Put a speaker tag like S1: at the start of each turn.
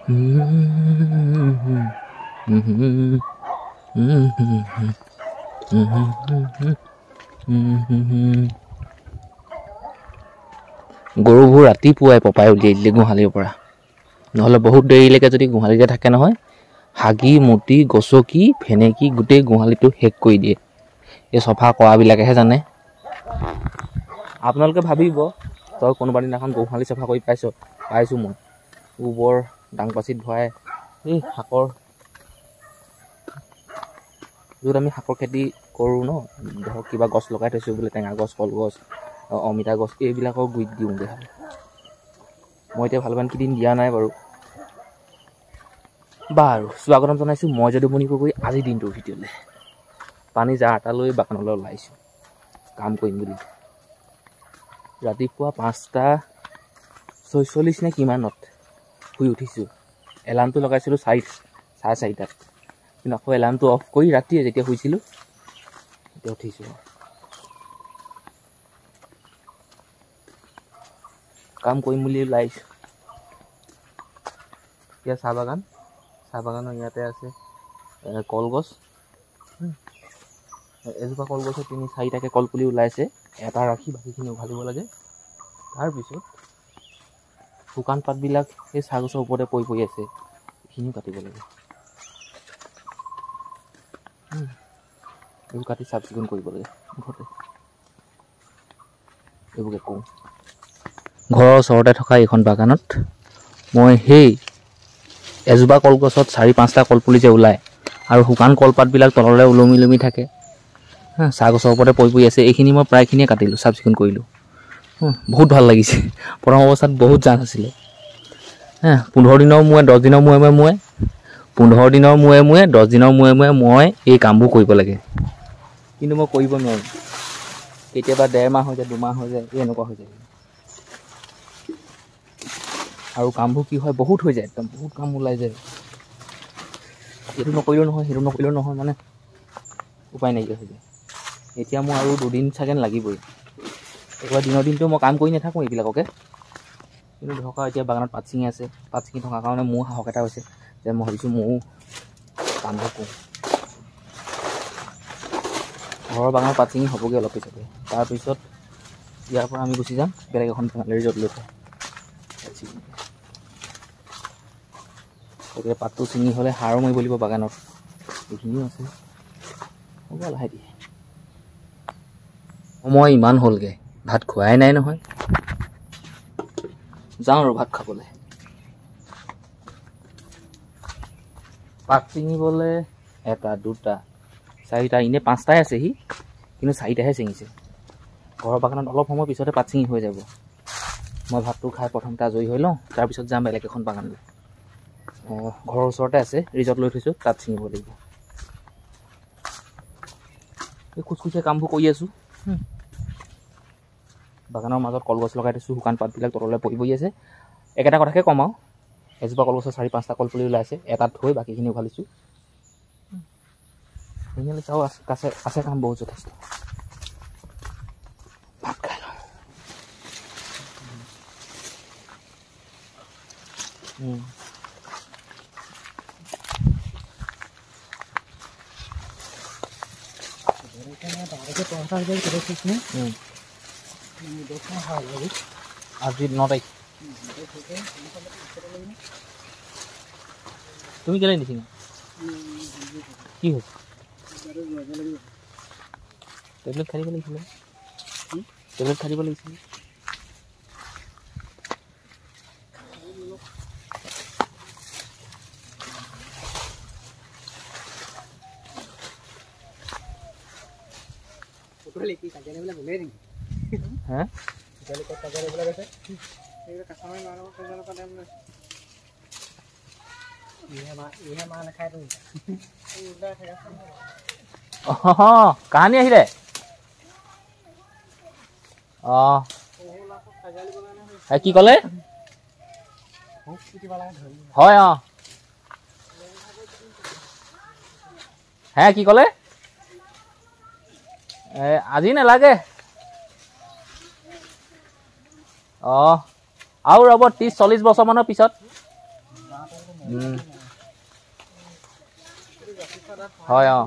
S1: গৰুবোৰ ৰাতিপুৱাই পপাই উলিয়াই দিলে গোহালিৰ পৰা, নহ'লে বহুত দেৰিলৈকে যদি গোহালিতে থাকে নহয় হাগি মুতি গছকি ফেনেকি গোটেই গোহালিটো শেষ কৰি দিয়ে। এই চফা কৰাবিলাকেহে জানে। আপোনালোকে ভাবিব তই কোনোবা দিনাখন গোহালি চফা কৰি পাইছোঁ মই গোবৰ ডাংপাচিত ভৰাই এই শাকৰ য'ত আমি শাকৰ খেতি কৰোঁ ন, ধৰক কিবা গছ লগাই থৈছোঁ বোলে টেঙা গছ কলগছ অমিতা গছ এইবিলাকৰ গুৰিত দিওঁগৈ। মই এতিয়া ভালমান কেইদিন দিয়া নাই বাৰু। বাৰু স্বাগতম জনাইছোঁ মই যদুমণি গগৈ আজিৰ দিনটোৰ ভিডিঅ'লৈ। পানী জাৰ এটা লৈ বাগানলৈ ওলাইছোঁ কাম কৰিম বুলি। ৰাতিপুৱা 5:46 নে কিমানত শুই উঠিছোঁ। এলাৰ্মটো লগাইছিলোঁ 4:30 কিন্তু আকৌ এলাৰ্মটো অফ কৰি ৰাতিয়ে যেতিয়া শুইছিলোঁ তেতিয়া উঠিছোঁ। কাম কৰিম বুলি ওলাইছোঁ। এতিয়া চাহ বাগানৰ ইয়াতে আছে কলগছ। এজোপা কলগছত 3-4টাকৈ কলপুলি ওলাইছে। এটা ৰাখি বাকীখিনি উঘালিব লাগে। তাৰপিছত শুকান পাতবিলাক সেই চাহ গছৰ ওপৰতে পৰি আছে, এইখিনিও কাটিব লাগে। এইবোৰ কাটি চাফ চিকুণ কৰিব লাগে মুঠতে। এইবোৰকে কৰোঁ। ঘৰৰ ওচৰতে থকা এইখন বাগানত মই সেই এজোপা কলগছত 4-5টা কলপুলি যে ওলায় আৰু শুকান কলপাতবিলাক তললৈ ওলমি থাকে, চাহ গছৰ ওপৰতে পৰি আছে, এইখিনি মই প্ৰায়খিনিয়ে কাটিলোঁ, চাফ চিকুণ কৰিলোঁ। বহুত ভাল লাগিছে। প্ৰথম অৱস্থাত বহুত জান আছিলে। 15 দিনৰ মূৰে 10 দিনৰ মূৰে 15 দিনৰ মূৰে 10 দিনৰ মূৰে মই এই কামবোৰ কৰিব লাগে, কিন্তু মই কৰিব নোৱাৰোঁ। কেতিয়াবা 1.5 মাহ হৈ যায়, 2 মাহ হৈ যায়, এই এনেকুৱা হৈ যায়। আৰু কামবোৰ কি হয় বহুত হৈ যায়, একদম বহুত কাম ওলাই যায়। এইটো নকৰিলেও নহয় সেইটো নকৰিলেও নহয়, মানে উপায় নাইকিয়া হৈ যায়। এতিয়া মোৰ আৰু 2 দিন চাগে লাগিবই। একেবাৰে দিনৰ দিনটো মই কাম কৰি নাথাকোঁ এইবিলাককে, কিন্তু ধৰক এতিয়া বাগানত পাত ছিঙি আছে। পাত ছিঙি থকাৰ কাৰণে মোৰ সাহস এটা হৈছে যে মই ভাবিছোঁ ময়ো কামবোৰ কৰোঁ। ঘৰৰ বাগানৰ পাত ছিঙি হ'বগৈ অলপ পিছতে। তাৰপিছত ইয়াৰ পৰা আমি গুচি যাম বেলেগ এখন ৰিজৰ্ট লৈ পেলাই। গতিকে পাতটো ছিঙি হ'লে সাৰো মাৰিব লাগিব বাগানত, এইখিনিও আছে। হ'ব লাহে দিয়ে। সময় ইমান হ'লগৈ, ভাত খোৱাই নাই নহয়। যাওঁ আৰু ভাত খাবলৈ। পাত ছিঙিবলৈ 1, 2, 4, এনেই 5টাই আছেহি, কিন্তু 4টাহে ছিঙিছে। ঘৰৰ বাগানত অলপ সময় পিছতে পাত ছিঙি হৈ যাব। মই ভাতটো খাই প্ৰথমতে আজৰি হৈ লওঁ, তাৰপিছত যাম বেলেগ এখন বাগানলৈ। ঘৰৰ ওচৰতে আছে ৰিজৰ্ট লৈ থৈছোঁ, তাত ছিঙিব লাগিব। এই খোজখুজীয়া কামবোৰ কৰি আছোঁ। বাগানৰ মাজত কলগছ লগাই থৈছোঁ, শুকান পাতবিলাক তললৈ পৰি আছে। একেটা কথাকে ক'ম আৰু, এজোপা কলগছত 4-5টা কলপুলি ওলাইছে, এটাত থৈ বাকীখিনি উঘালিছোঁ। ধুনীয়াকৈ চাওঁ আছে কাম বহুত যথেষ্ট। ভাত খাই লওঁ। আজি 9 তাৰিখ। তুমি কেলে নিছিঙা? কি হৈছে? টেবলেট খাই দিব লাগিছিলে। টেবলেট খাই দিব লাগিছিলে। কাহানী আহিলে। কি ক'লে? হয় কি ক'লে? আজি নালাগে। আৰু ৰ'ব 30-40 বছৰমানৰ পিছত। হয় অঁ